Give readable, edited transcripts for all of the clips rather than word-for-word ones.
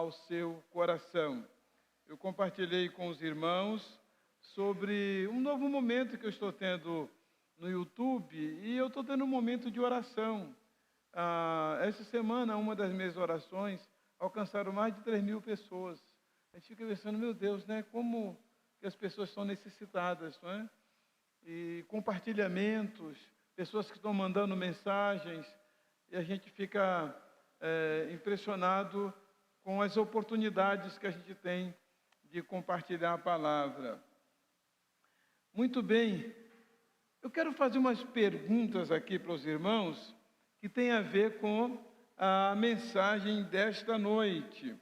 ao seu coração. Eu compartilhei com os irmãos sobre um novo momento que eu estou tendo no YouTube, e eu estou tendo um momento de oração. Essa semana, uma das minhas orações alcançaram mais de 3.000 pessoas. A gente fica pensando, meu Deus, né? Como que as pessoas são necessitadas, não é? E compartilhamentos, pessoas que estão mandando mensagens, e a gente fica impressionado com as oportunidades que a gente tem de compartilhar a palavra. Muito bem, eu quero fazer umas perguntas aqui para os irmãos que tem a ver com a mensagem desta noite.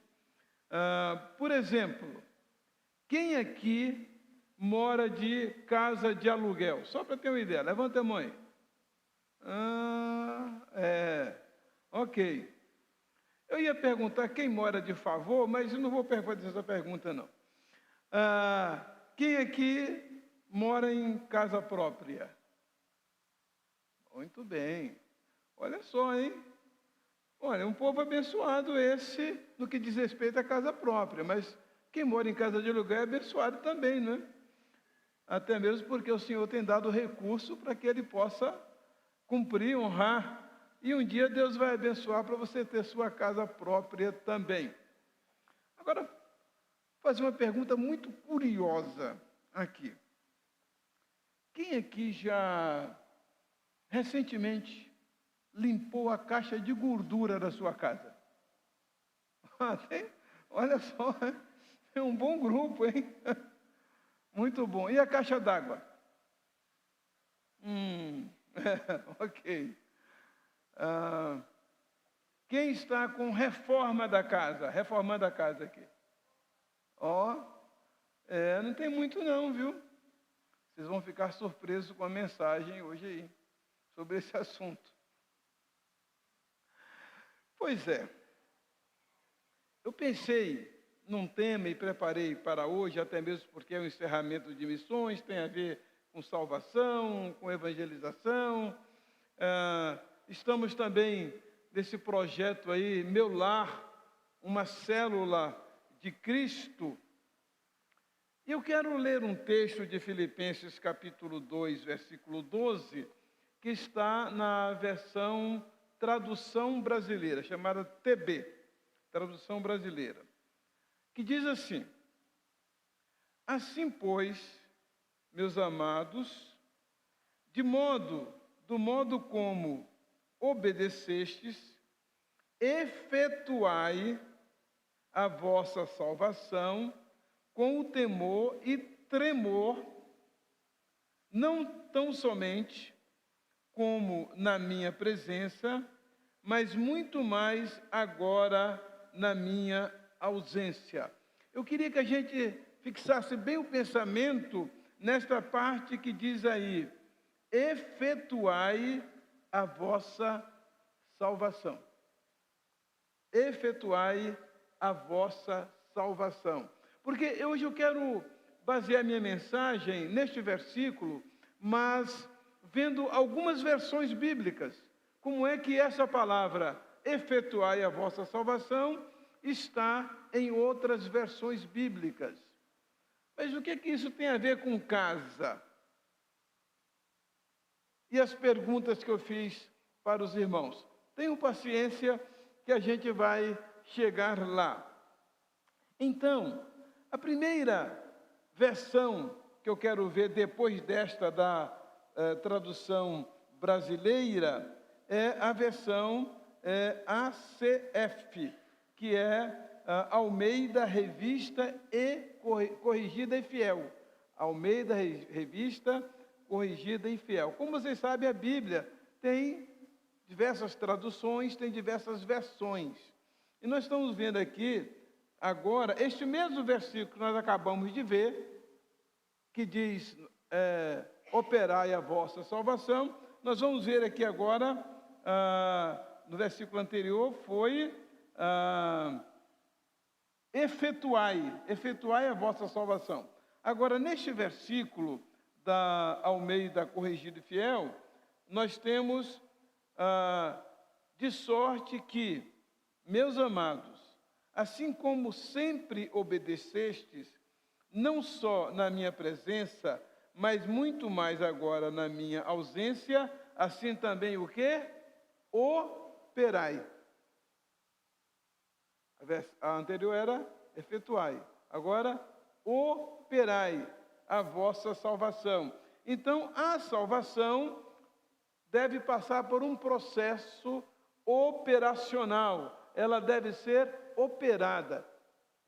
Por exemplo, quem aqui mora de casa de aluguel? Só para ter uma ideia, levanta a mão aí. Ok. Eu ia perguntar quem mora de favor, mas eu não vou fazer essa pergunta, não. Quem aqui mora em casa própria? Muito bem. Olha só, hein? Olha, um povo abençoado esse no que diz respeito à casa própria, mas quem mora em casa de aluguel é abençoado também, não é? Até mesmo porque o Senhor tem dado recurso para que ele possa cumprir, honrar, e um dia Deus vai abençoar para você ter sua casa própria também. Agora, vou fazer uma pergunta muito curiosa aqui. Quem aqui já recentemente limpou a caixa de gordura da sua casa? Olha só, é um bom grupo, hein? Muito bom. E a caixa d'água? Ok. Quem está com reforma da casa? Reformando a casa aqui? Não tem muito não, viu? Vocês vão ficar surpresos com a mensagem hoje aí, sobre esse assunto. Pois é. Eu pensei num tema e preparei para hoje, até mesmo porque é um encerramento de missões, tem a ver com salvação, com evangelização. Estamos também nesse projeto aí, Meu Lar, uma célula de Cristo. E eu quero ler um texto de Filipenses capítulo 2, versículo 12, que está na versão tradução brasileira, chamada TB, tradução brasileira, que diz assim: assim, pois, meus amados, do modo como obedecestes, efetuai a vossa salvação com o temor e tremor, não tão somente como na minha presença, mas muito mais agora na minha ausência. Eu queria que a gente fixasse bem o pensamento nesta parte que diz aí: efetuai a vossa salvação. Efetuai a vossa salvação. Porque hoje eu quero basear minha mensagem neste versículo, mas vendo algumas versões bíblicas. Como é que essa palavra, efetuai a vossa salvação, está em outras versões bíblicas. Mas o que isso tem a ver com casa? E as perguntas que eu fiz para os irmãos. Tenham paciência que a gente vai chegar lá. Então, a primeira versão que eu quero ver depois desta da tradução brasileira é a versão ACF, que é Almeida Revista e Corrigida e Fiel. Almeida Revista Corrigida e Fiel. Como vocês sabem, a Bíblia tem diversas traduções, tem diversas versões. E nós estamos vendo aqui, agora, este mesmo versículo que nós acabamos de ver, que diz, operai a vossa salvação, nós vamos ver aqui agora, no versículo anterior, foi efetuai a vossa salvação. Agora, neste versículo da Almeida Corrigida e Fiel, nós temos de sorte que, meus amados, assim como sempre obedecestes, não só na minha presença, mas muito mais agora na minha ausência, assim também o quê? Operai. A anterior era efetuai. Agora, operai a vossa salvação. Então, a salvação deve passar por um processo operacional. Ela deve ser operada.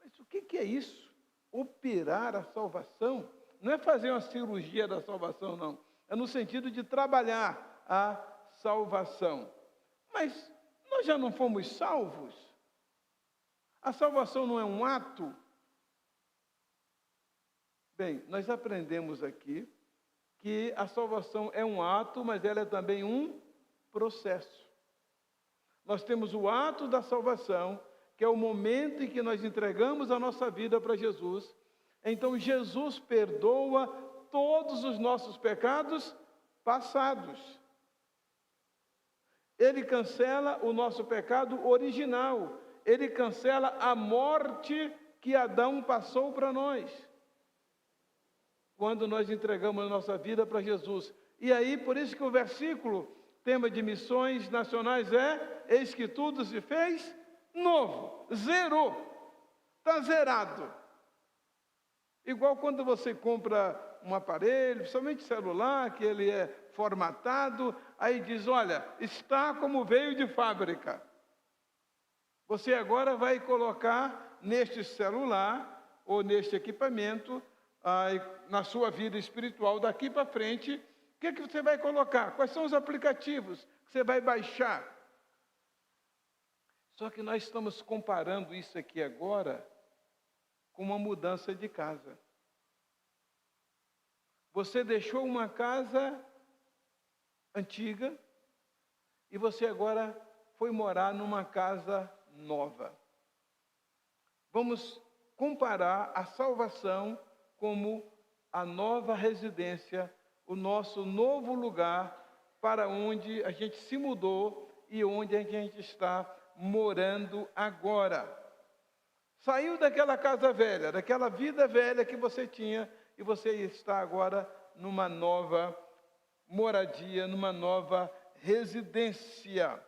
Mas o que é isso? Operar a salvação? Não é fazer uma cirurgia da salvação, não. É no sentido de trabalhar a salvação. Mas nós já não fomos salvos? A salvação não é um ato? Bem, nós aprendemos aqui que a salvação é um ato, mas ela é também um processo. Nós temos o ato da salvação, que é o momento em que nós entregamos a nossa vida para Jesus. Então, Jesus perdoa todos os nossos pecados passados. Ele cancela o nosso pecado original. Ele cancela a morte que Adão passou para nós, quando nós entregamos a nossa vida para Jesus. E aí, por isso que o versículo, tema de missões nacionais é: eis que tudo se fez novo, zerou, está zerado. Igual quando você compra um aparelho, principalmente celular, que ele é formatado, aí diz: olha, está como veio de fábrica. Você agora vai colocar neste celular, ou neste equipamento, na sua vida espiritual daqui para frente, o que você vai colocar? Quais são os aplicativos que você vai baixar? Só que nós estamos comparando isso aqui agora com uma mudança de casa. Você deixou uma casa antiga e você agora foi morar numa casa nova. Vamos comparar a salvação como a nova residência, o nosso novo lugar para onde a gente se mudou e onde a gente está morando agora. Saiu daquela casa velha, daquela vida velha que você tinha, e você está agora numa nova moradia, numa nova residência.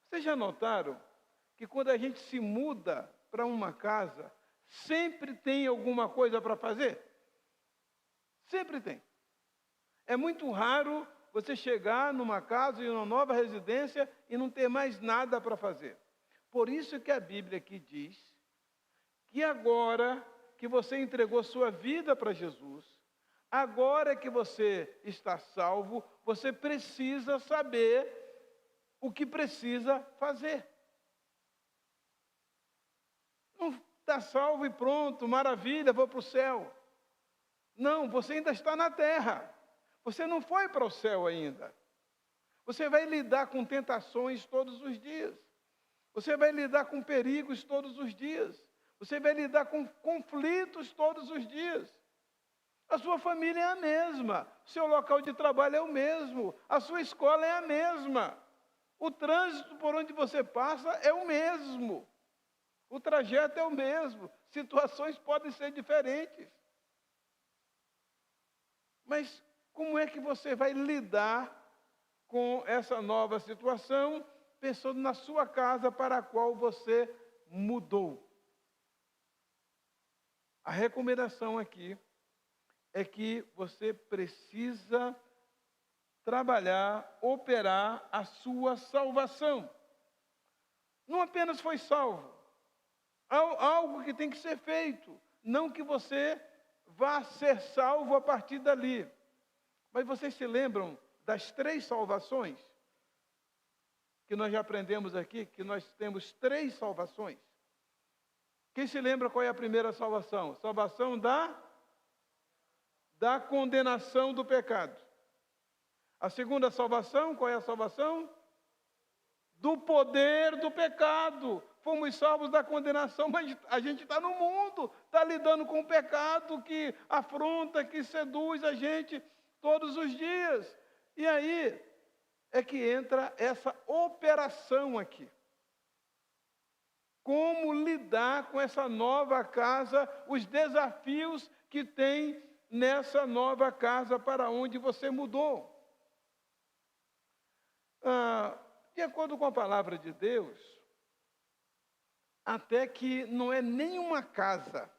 Vocês já notaram que quando a gente se muda para uma casa, sempre tem alguma coisa para fazer? Sempre tem. É muito raro você chegar numa casa, em uma nova residência, e não ter mais nada para fazer. Por isso que a Bíblia aqui diz que agora que você entregou sua vida para Jesus, agora que você está salvo, você precisa saber o que precisa fazer. Não está salvo e pronto, maravilha, vou para o céu. Não, você ainda está na terra. Você não foi para o céu ainda. Você vai lidar com tentações todos os dias. Você vai lidar com perigos todos os dias. Você vai lidar com conflitos todos os dias. A sua família é a mesma. O seu local de trabalho é o mesmo. A sua escola é a mesma. O trânsito por onde você passa é o mesmo. O trajeto é o mesmo. Situações podem ser diferentes. Mas como é que você vai lidar com essa nova situação, pensando na sua casa para a qual você mudou? A recomendação aqui é que você precisa trabalhar, operar a sua salvação. Não apenas foi salvo, algo que tem que ser feito, não que você vá ser salvo a partir dali. Mas vocês se lembram das 3 salvações? Que nós já aprendemos aqui, que nós temos 3 salvações. Quem se lembra qual é a primeira salvação? Salvação da condenação do pecado. A segunda salvação, qual é a salvação? Do poder do pecado. Fomos salvos da condenação, mas a gente está no mundo, está lidando com o pecado que afronta, que seduz a gente todos os dias. E aí é que entra essa operação aqui. como lidar com essa nova casa, os desafios que tem nessa nova casa para onde você mudou. De acordo com a palavra de Deus, até que não é nenhuma casa.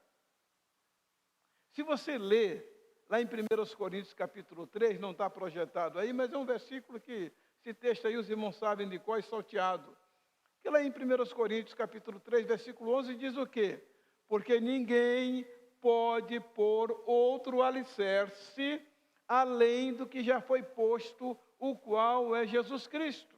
Se você ler lá em 1 Coríntios capítulo 3, não está projetado aí, mas é um versículo que, esse texto aí os irmãos sabem de qual é salteado. Que lá em 1 Coríntios capítulo 3, versículo 11, diz o quê? Porque ninguém pode pôr outro alicerce além do que já foi posto, o qual é Jesus Cristo.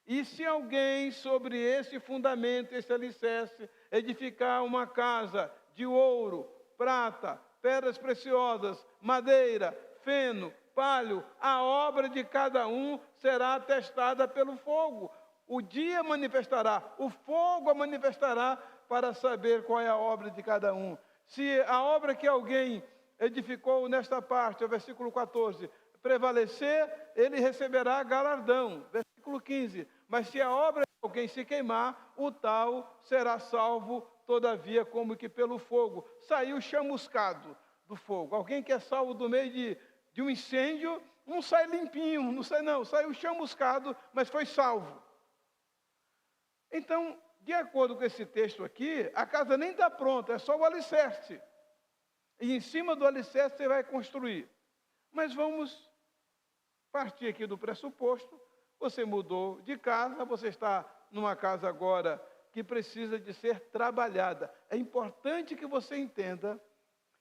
E se alguém sobre esse fundamento, esse alicerce, edificar uma casa de ouro, prata, pedras preciosas, madeira, feno, palho, a obra de cada um será atestada pelo fogo. O dia manifestará, o fogo a manifestará para saber qual é a obra de cada um. Se a obra que alguém edificou nesta parte, o versículo 14, prevalecer, ele receberá galardão. Versículo 15, mas se a obra de alguém se queimar, o tal será salvo, todavia, como que pelo fogo. Saiu chamuscado do fogo. Alguém que é salvo do meio de um incêndio, não sai limpinho, não, saiu chamuscado, mas foi salvo. Então, de acordo com esse texto aqui, a casa nem está pronta, é só o alicerce. E em cima do alicerce você vai construir. Mas vamos partir aqui do pressuposto, você mudou de casa, você está numa casa agora que precisa de ser trabalhada. É importante que você entenda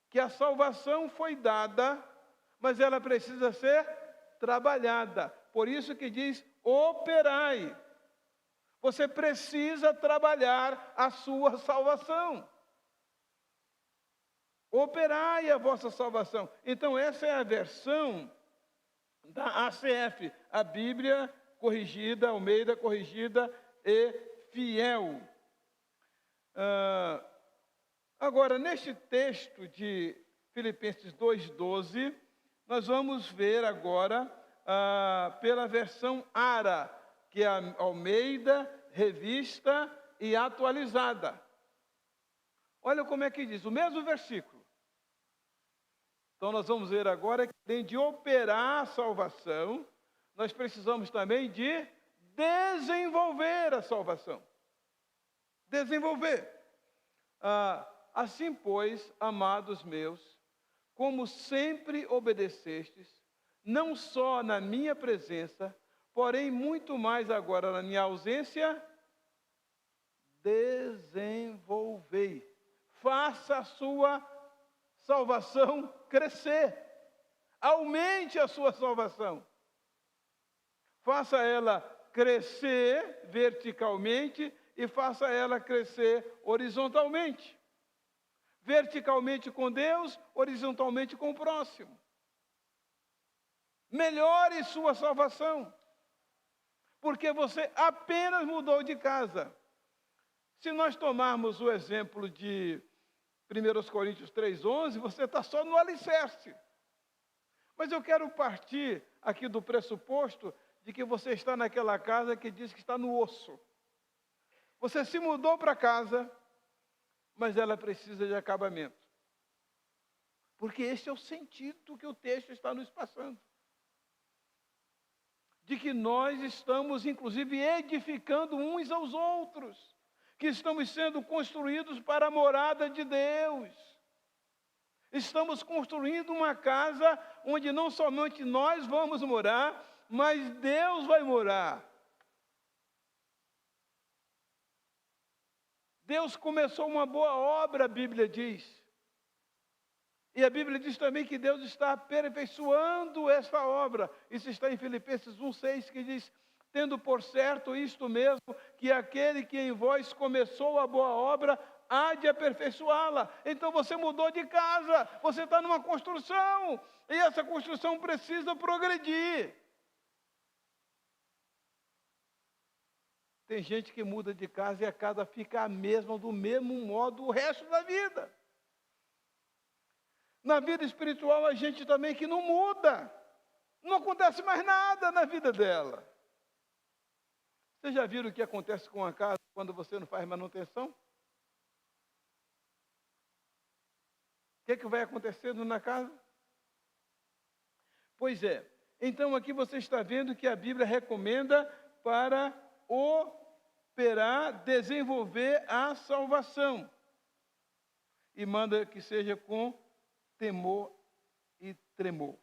que a salvação foi dada, mas ela precisa ser trabalhada. Por isso que diz, operai. Você precisa trabalhar a sua salvação. Operai a vossa salvação. Então, essa é a versão da ACF, a Bíblia corrigida, Almeida corrigida e fiel. Agora, neste texto de Filipenses 2,12, nós vamos ver agora pela versão ARA, que é a Almeida, revista e atualizada. Olha como é que diz, o mesmo versículo. Então, nós vamos ver agora que além de operar a salvação, nós precisamos também de desenvolver a salvação. Desenvolver. Assim, pois, amados meus, como sempre obedecestes, não só na minha presença, porém muito mais agora na minha ausência, desenvolvei. Faça a sua salvação crescer. Aumente a sua salvação. Faça ela crescer verticalmente e faça ela crescer horizontalmente. Verticalmente com Deus, horizontalmente com o próximo. Melhore sua salvação. Porque você apenas mudou de casa. Se nós tomarmos o exemplo de 1 Coríntios 3,11, você está só no alicerce. Mas eu quero partir aqui do pressuposto de que você está naquela casa que diz que está no osso. Você se mudou para casa, mas ela precisa de acabamento. Porque esse é o sentido que o texto está nos passando. De que nós estamos, inclusive, edificando uns aos outros. Que estamos sendo construídos para a morada de Deus. Estamos construindo uma casa onde não somente nós vamos morar, mas Deus vai morar. Deus começou uma boa obra, a Bíblia diz. E a Bíblia diz também que Deus está aperfeiçoando essa obra. Isso está em Filipenses 1,6, que diz, tendo por certo isto mesmo, que aquele que em vós começou a boa obra, há de aperfeiçoá-la. Então você mudou de casa, você está numa construção, e essa construção precisa progredir. Tem gente que muda de casa e a casa fica a mesma, do mesmo modo, o resto da vida. Na vida espiritual, a gente também que não muda. Não acontece mais nada na vida dela. Vocês já viram o que acontece com uma casa quando você não faz manutenção? O que vai acontecendo na casa? Pois é. Então aqui você está vendo que a Bíblia recomenda para operar, desenvolver a salvação. E manda que seja com temor e tremor.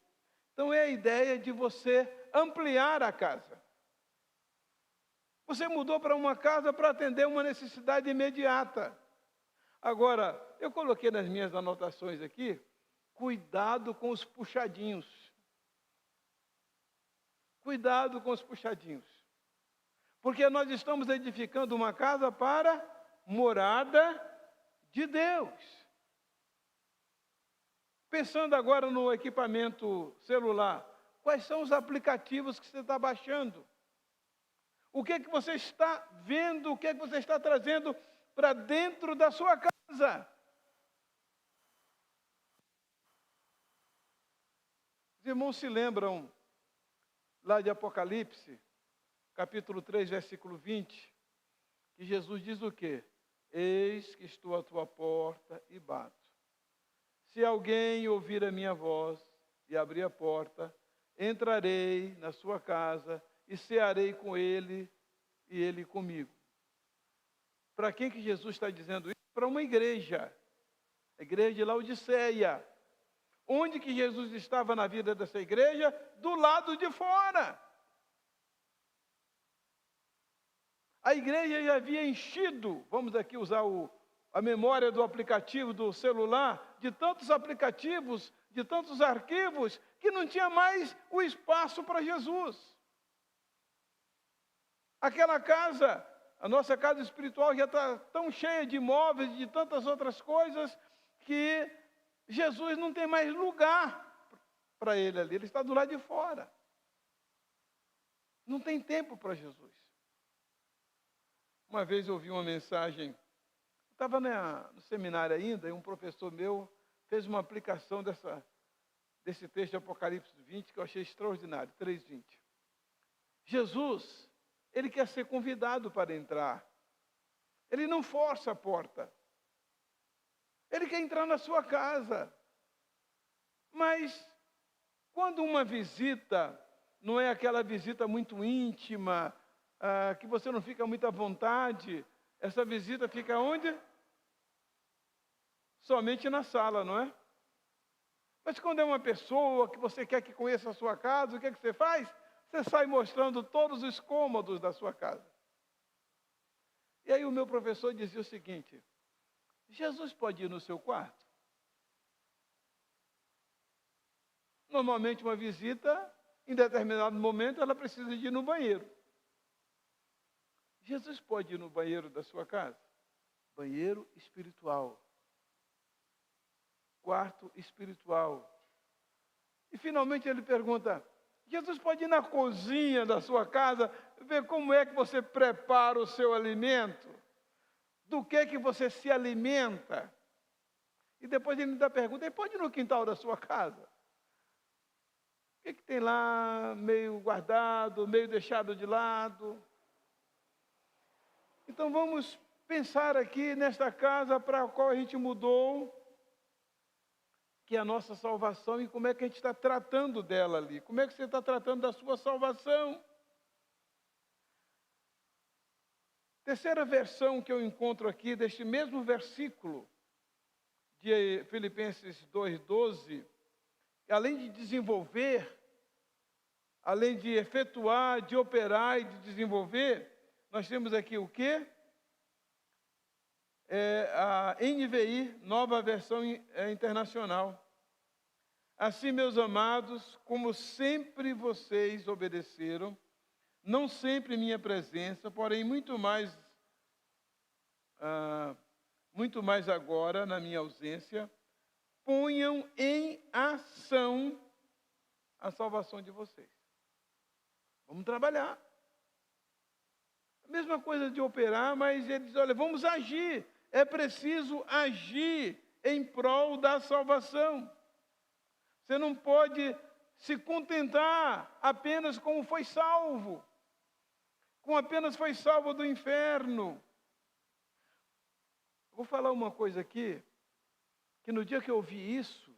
Então é a ideia de você ampliar a casa. Você mudou para uma casa para atender uma necessidade imediata. Agora, eu coloquei nas minhas anotações aqui, cuidado com os puxadinhos. Cuidado com os puxadinhos. Porque nós estamos edificando uma casa para morada de Deus. Pensando agora no equipamento celular, quais são os aplicativos que você está baixando? O que é que você está vendo? O que é que você está trazendo para dentro da sua casa? Os irmãos se lembram lá de Apocalipse, capítulo 3, versículo 20, que Jesus diz o quê? Eis que estou à tua porta e bato. Se alguém ouvir a minha voz e abrir a porta, entrarei na sua casa e cearei com ele e ele comigo. Para quem que Jesus está dizendo isso? Para uma igreja. A igreja de Laodiceia. Onde que Jesus estava na vida dessa igreja? Do lado de fora. A igreja já havia enchido, vamos aqui usar a memória do aplicativo do celular, de tantos aplicativos, de tantos arquivos, que não tinha mais o espaço para Jesus. Aquela casa, a nossa casa espiritual já está tão cheia de imóveis, de tantas outras coisas, que Jesus não tem mais lugar para ele ali, ele está do lado de fora. Não tem tempo para Jesus. Uma vez eu ouvi uma mensagem, estava no seminário ainda, e um professor meu fez uma aplicação desse texto de Apocalipse 20, que eu achei extraordinário, 3:20. Jesus, ele quer ser convidado para entrar. Ele não força a porta. Ele quer entrar na sua casa. Mas, quando uma visita, não é aquela visita muito íntima, que você não fica muito à vontade, essa visita fica onde? Somente na sala, não é? Mas quando é uma pessoa que você quer que conheça a sua casa, o que é que você faz? Você sai mostrando todos os cômodos da sua casa. E aí o meu professor dizia o seguinte: Jesus pode ir no seu quarto? Normalmente uma visita, em determinado momento, ela precisa de ir no banheiro. Jesus pode ir no banheiro da sua casa? Banheiro espiritual. Quarto espiritual. E finalmente ele pergunta: Jesus pode ir na cozinha da sua casa, ver como é que você prepara o seu alimento? Do que você se alimenta? E depois ele ainda pergunta: ele pode ir no quintal da sua casa? O que tem lá, meio guardado, meio deixado de lado? Então vamos pensar aqui nesta casa para a qual a gente mudou, que é a nossa salvação, e como é que a gente está tratando dela ali. Como é que você está tratando da sua salvação? Terceira versão que eu encontro aqui, deste mesmo versículo, de Filipenses 2:12, além de desenvolver, além de efetuar, de operar e de desenvolver, nós temos aqui o quê? A NVI, nova versão internacional. Assim, meus amados, como sempre vocês obedeceram, não sempre em minha presença, porém muito mais agora na minha ausência, ponham em ação a salvação de vocês. Vamos trabalhar. A mesma coisa de operar, mas ele diz: olha, vamos agir. É preciso agir em prol da salvação. Você não pode se contentar apenas como foi salvo. Como apenas foi salvo do inferno. Vou falar uma coisa aqui, que no dia que eu ouvi isso,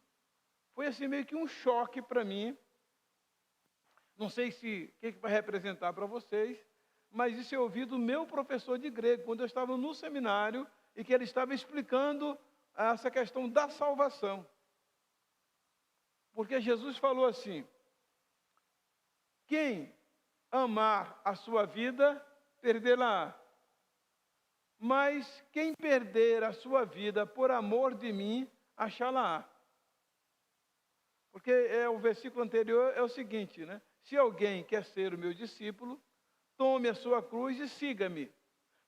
foi assim meio que um choque para mim. Não sei se o que vai representar para vocês, mas isso eu ouvi do meu professor de grego, quando eu estava no seminário, e que ele estava explicando essa questão da salvação. Porque Jesus falou assim: quem amar a sua vida, perdê-la. Mas quem perder a sua vida por amor de mim, achá-la. Porque o versículo anterior é o seguinte, né? Se alguém quer ser o meu discípulo, tome a sua cruz e siga-me.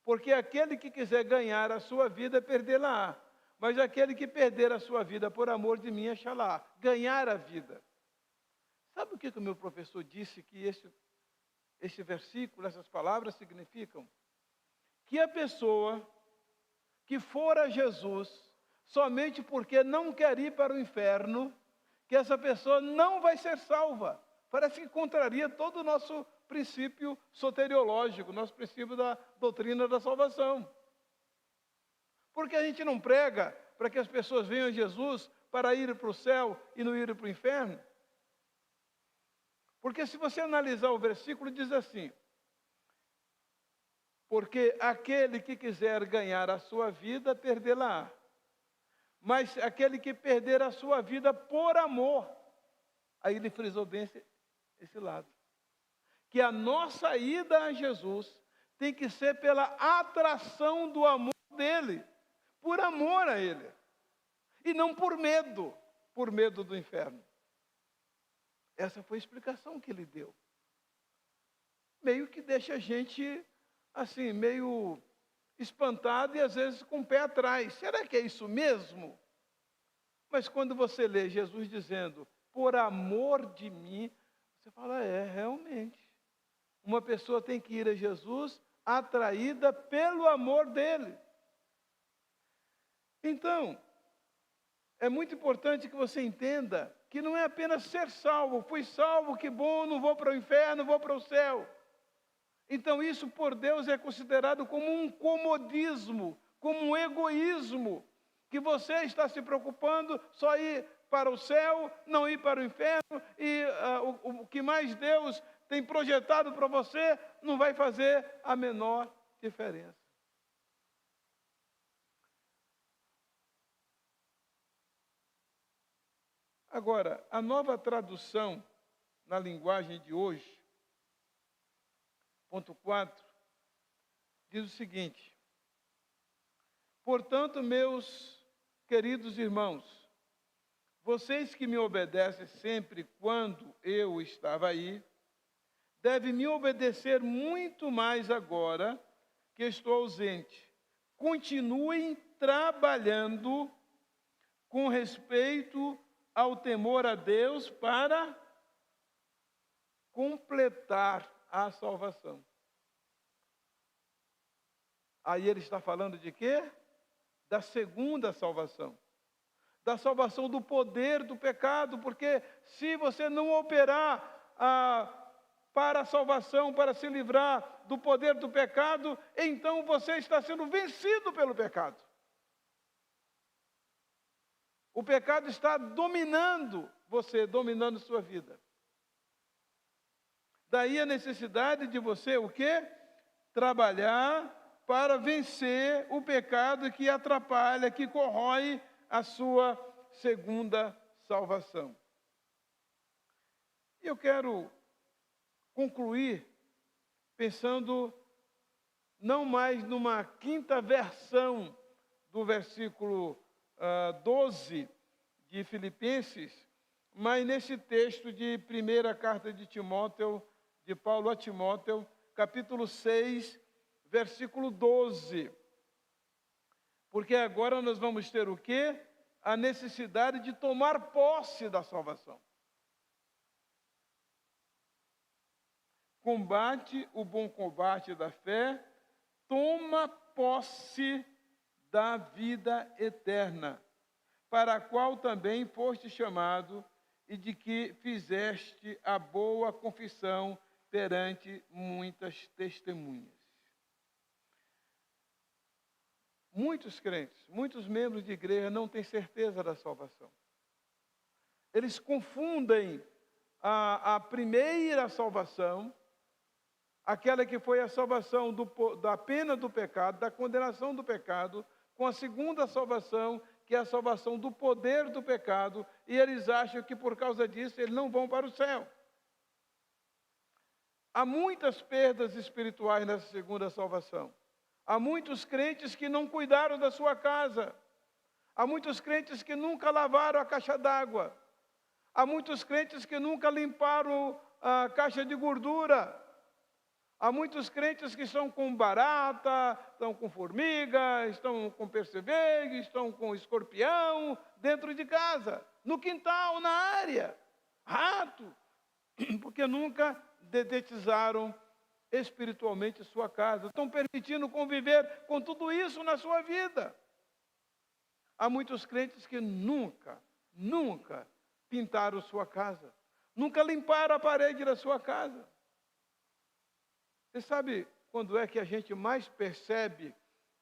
Porque aquele que quiser ganhar a sua vida, perdê-la. Mas aquele que perder a sua vida por amor de mim, achá-la. Ganhar a vida. Sabe o que o meu professor disse que esse versículo, essas palavras significam? Que a pessoa que for a Jesus somente porque não quer ir para o inferno, que essa pessoa não vai ser salva. Parece que contraria todo o nosso princípio soteriológico, nosso princípio da doutrina da salvação. Porque a gente não prega para que as pessoas venham a Jesus para ir para o céu e não ir para o inferno? Porque se você analisar o versículo, diz assim: porque aquele que quiser ganhar a sua vida, perdê-la. Mas aquele que perder a sua vida por amor, aí ele frisou bem esse lado. Que a nossa ida a Jesus tem que ser pela atração do amor dele, por amor a ele. E não por medo do inferno. Essa foi a explicação que ele deu. Meio que deixa a gente, assim, meio espantado e às vezes com o pé atrás. Será que é isso mesmo? Mas quando você lê Jesus dizendo, por amor de mim, você fala, realmente. Uma pessoa tem que ir a Jesus atraída pelo amor dele. Então, é muito importante que você entenda que não é apenas ser salvo. Fui salvo, que bom, não vou para o inferno, vou para o céu. Então isso por Deus é considerado como um comodismo, como um egoísmo, que você está se preocupando só ir para o céu, não ir para o inferno, e o que mais Deus tem projetado para você não vai fazer a menor diferença. Agora, a nova tradução na linguagem de hoje, ponto 4, diz o seguinte: portanto, meus queridos irmãos, vocês que me obedecem sempre quando eu estava aí, devem me obedecer muito mais agora que estou ausente. Continuem trabalhando com respeito ao temor a Deus para completar a salvação. Aí ele está falando de quê? Da segunda salvação. Da salvação do poder do pecado, porque se você não operar para a salvação, para se livrar do poder do pecado, então você está sendo vencido pelo pecado. O pecado está dominando você, dominando sua vida. Daí a necessidade de você o quê? Trabalhar para vencer o pecado que atrapalha, que corrói a sua segunda salvação. Eu quero concluir pensando não mais numa quinta versão do versículo 12 de Filipenses, mas nesse texto de primeira carta de Timóteo, de Paulo a Timóteo, capítulo 6, versículo 12. Porque agora nós vamos ter o quê? A necessidade de tomar posse da salvação. Combate o bom combate da fé, toma posse da vida eterna, para a qual também foste chamado e de que fizeste a boa confissão perante muitas testemunhas. Muitos crentes, muitos membros de igreja não têm certeza da salvação. Eles confundem a primeira salvação, aquela que foi a salvação da pena do pecado, da condenação do pecado, com a segunda salvação, que é a salvação do poder do pecado, e eles acham que por causa disso eles não vão para o céu. Há muitas perdas espirituais nessa segunda salvação. Há muitos crentes que não cuidaram da sua casa. Há muitos crentes que nunca lavaram a caixa d'água. Há muitos crentes que nunca limparam a caixa de gordura. Há muitos crentes que estão com barata, estão com formiga, estão com percevejo, estão com escorpião dentro de casa, no quintal, na área, rato, porque nunca dedetizaram espiritualmente sua casa. Estão permitindo conviver com tudo isso na sua vida. Há muitos crentes que nunca pintaram sua casa, nunca limparam a parede da sua casa. Você sabe quando é que a gente mais percebe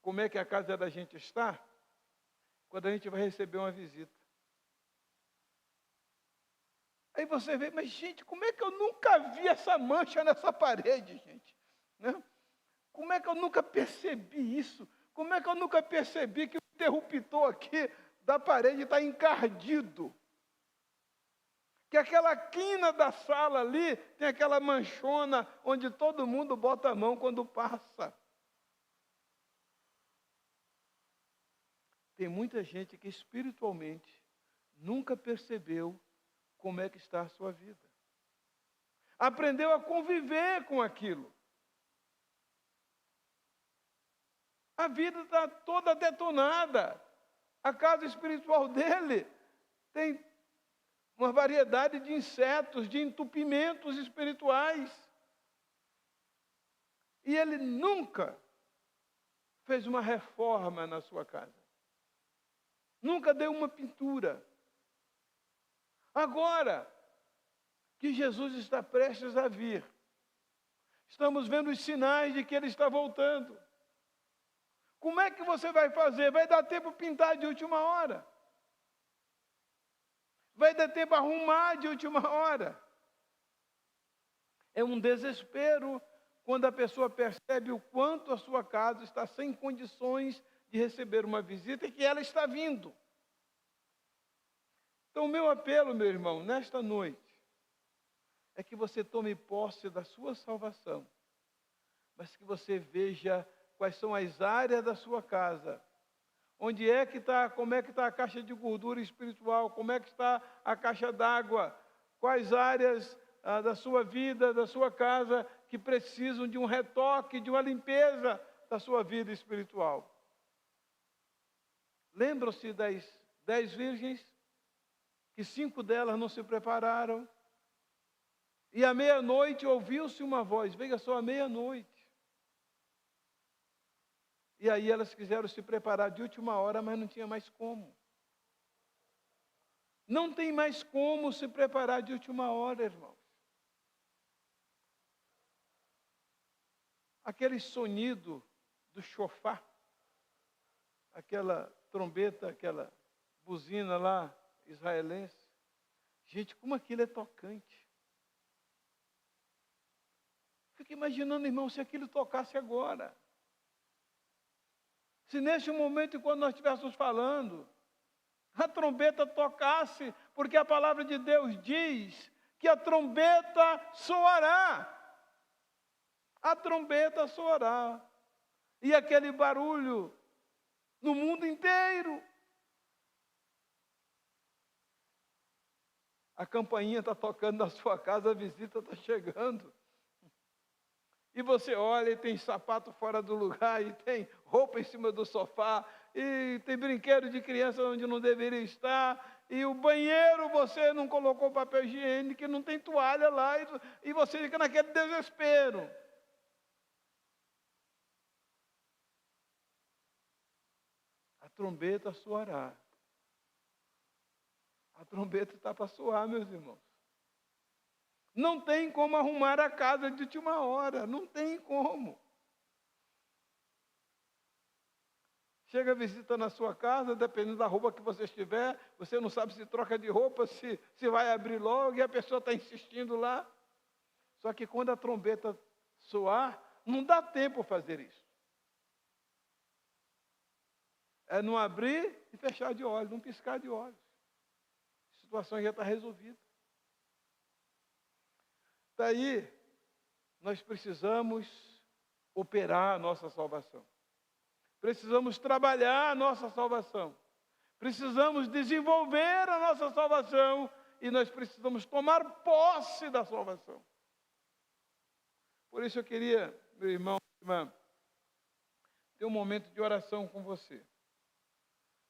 como é que a casa da gente está? Quando a gente vai receber uma visita. Aí você vê, mas gente, como é que eu nunca vi essa mancha nessa parede, gente? Né? Como é que eu nunca percebi isso? Como é que eu nunca percebi que o interruptor aqui da parede está encardido? Que aquela quina da sala ali tem aquela manchona onde todo mundo bota a mão quando passa. Tem muita gente que espiritualmente nunca percebeu como é que está a sua vida. Aprendeu a conviver com aquilo. A vida está toda detonada. A casa espiritual dele tem uma variedade de insetos, de entupimentos espirituais. E ele nunca fez uma reforma na sua casa. Nunca deu uma pintura. Agora que Jesus está prestes a vir, estamos vendo os sinais de que ele está voltando. Como é que você vai fazer? Vai dar tempo pintar de última hora? Vai dar tempo arrumar de última hora? É um desespero quando a pessoa percebe o quanto a sua casa está sem condições de receber uma visita e que ela está vindo. Então, o meu apelo, meu irmão, nesta noite, é que você tome posse da sua salvação, mas que você veja quais são as áreas da sua casa. Onde é que está, como é que está a caixa de gordura espiritual, como é que está a caixa d'água, quais áreas da sua vida, da sua casa, que precisam de um retoque, de uma limpeza da sua vida espiritual. Lembram-se das 10 virgens, que 5 delas não se prepararam, e à meia-noite ouviu-se uma voz, veja só, à meia-noite. E aí elas quiseram se preparar de última hora, mas não tinha mais como. Não tem mais como se preparar de última hora, irmãos. Aquele sonido do chofar, aquela trombeta, aquela buzina lá, israelense. Gente, como aquilo é tocante. Fico imaginando, irmão, se aquilo tocasse agora. Se neste momento, quando nós estivéssemos falando, a trombeta tocasse, porque a palavra de Deus diz que a trombeta soará. A trombeta soará. E aquele barulho no mundo inteiro. A campainha está tocando na sua casa, a visita está chegando. E você olha e tem sapato fora do lugar, e tem roupa em cima do sofá, e tem brinquedo de criança onde não deveria estar, e o banheiro você não colocou papel higiênico, não tem toalha lá, e você fica naquele desespero. A trombeta soará. A trombeta está para soar, meus irmãos. Não tem como arrumar a casa de última hora, não tem como. Chega a visita na sua casa, dependendo da roupa que você estiver, você não sabe se troca de roupa, se vai abrir logo, e a pessoa está insistindo lá. Só que quando a trombeta soar, não dá tempo fazer isso. É não abrir e fechar de olhos, não piscar de olhos. A situação já está resolvida. Daí, nós precisamos operar a nossa salvação. Precisamos trabalhar a nossa salvação. Precisamos desenvolver a nossa salvação. E nós precisamos tomar posse da salvação. Por isso eu queria, meu irmão, irmã, ter um momento de oração com você.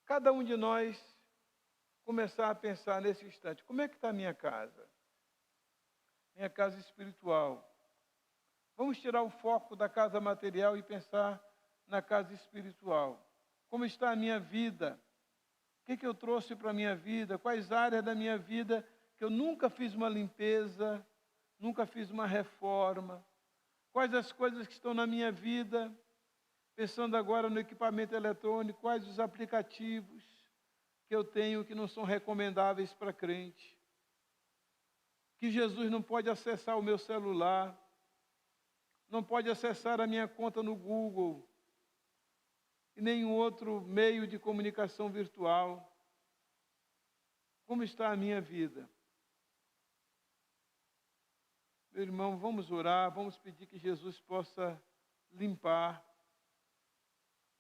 Cada um de nós começar a pensar nesse instante, como é que está a minha casa? Minha casa espiritual. Vamos tirar o foco da casa material e pensar na casa espiritual. Como está a minha vida? O que eu trouxe para a minha vida? Quais áreas da minha vida que eu nunca fiz uma limpeza, nunca fiz uma reforma? Quais as coisas que estão na minha vida? Pensando agora no equipamento eletrônico, quais os aplicativos que eu tenho que não são recomendáveis para crente? Que Jesus não pode acessar o meu celular, não pode acessar a minha conta no Google e nenhum outro meio de comunicação virtual. Como está a minha vida? Meu irmão, vamos orar, vamos pedir que Jesus possa limpar.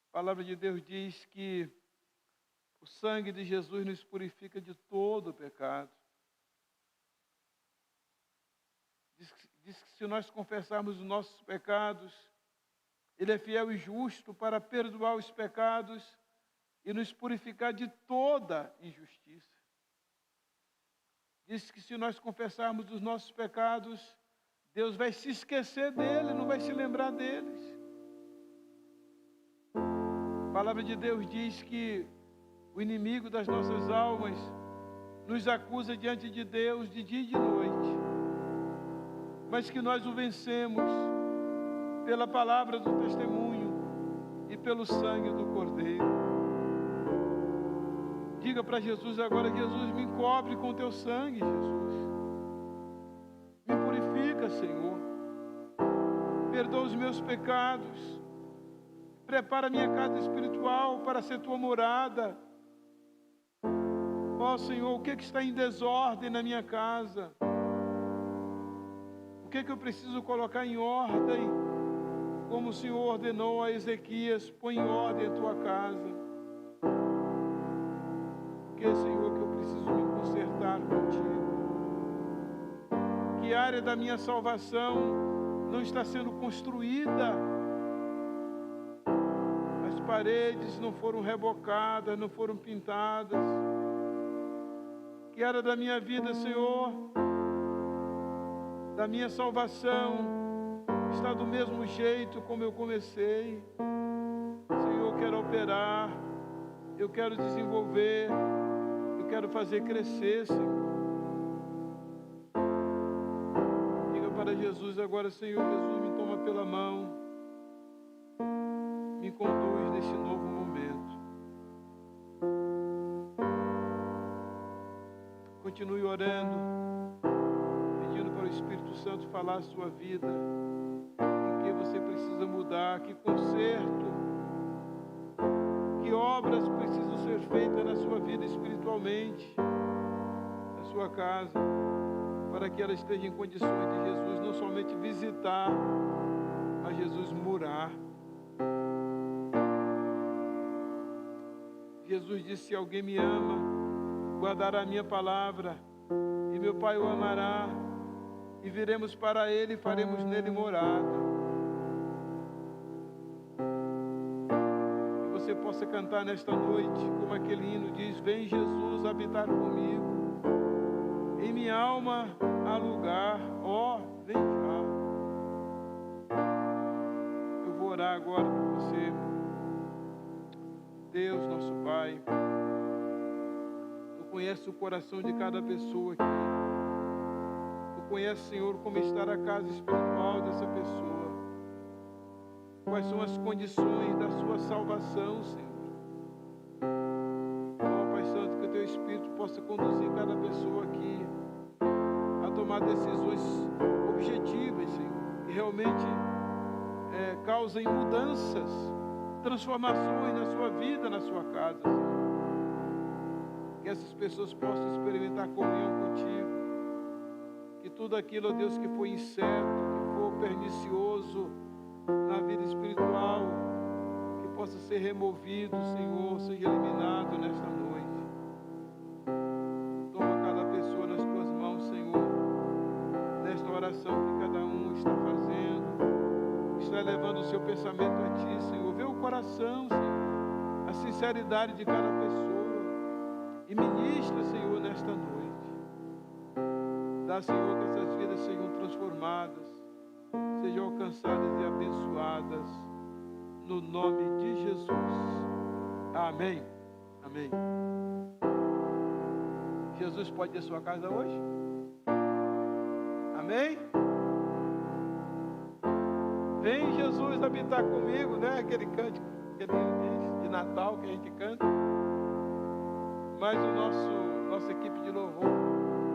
A palavra de Deus diz que o sangue de Jesus nos purifica de todo o pecado. Diz que se nós confessarmos os nossos pecados, Ele é fiel e justo para perdoar os pecados e nos purificar de toda injustiça. Diz que se nós confessarmos os nossos pecados, Deus vai se esquecer dele, não vai se lembrar deles. A palavra de Deus diz que o inimigo das nossas almas nos acusa diante de Deus de dia e de noite, mas que nós o vencemos pela palavra do testemunho e pelo sangue do Cordeiro. Diga para Jesus agora: Jesus, me cobre com teu sangue, Jesus. Me purifica, Senhor. Perdoa os meus pecados. Prepara minha casa espiritual para ser tua morada. Ó Senhor, o que está em desordem na minha casa? O que eu preciso colocar em ordem? Como o Senhor ordenou a Ezequias: põe em ordem a tua casa. Porque, Senhor, que eu preciso me consertar contigo. Que área da minha salvação não está sendo construída? As paredes não foram rebocadas, não foram pintadas. Que área da minha vida, Senhor, da minha salvação, está do mesmo jeito como eu comecei? Senhor, eu quero operar, eu quero desenvolver, eu quero fazer crescer, Senhor. Diga para Jesus agora: Senhor Jesus, me toma pela mão, me conduz neste novo momento. Continue orando, pedindo para o Espírito Santo falar a sua vida, em que você precisa mudar, que conserto, que obras precisam ser feitas na sua vida espiritualmente, na sua casa, para que ela esteja em condições de Jesus não somente visitar, mas Jesus morar. Jesus disse: se alguém me ama, guardará a minha palavra, e meu Pai o amará, e viremos para ele e faremos nele morada. Que você possa cantar nesta noite, como aquele hino diz: vem Jesus habitar comigo, em minha alma há lugar, ó, vem já. Eu vou orar agora por você. Deus, nosso Pai, Tu conheces o coração de cada pessoa aqui. Tu conheces, Senhor, como está a casa espiritual dessa pessoa. Quais são as condições da sua salvação, Senhor. decisões objetivas, Senhor, que realmente causem mudanças, transformações na sua vida, na sua casa, Senhor. Que essas pessoas possam experimentar comunhão contigo. Que tudo aquilo, ó Deus, que foi incerto, que for pernicioso na vida espiritual, que possa ser removido, Senhor, seja eliminado nesta noite. Toma cada pessoa nas tuas mãos, Senhor, nesta oração que cada um está fazendo, está levando o seu pensamento a Ti, Senhor. Vê o coração, Senhor, a sinceridade de cada pessoa. E ministra, Senhor, nesta noite. Dá, Senhor, que essas vidas sejam transformadas, sejam alcançadas e abençoadas, no nome de Jesus. Amém. Amém. Jesus pode ir à sua casa hoje? Amém? Vem, Jesus, habitar comigo, né? Aquele cântico de Natal que a gente canta. Mas nossa equipe de louvor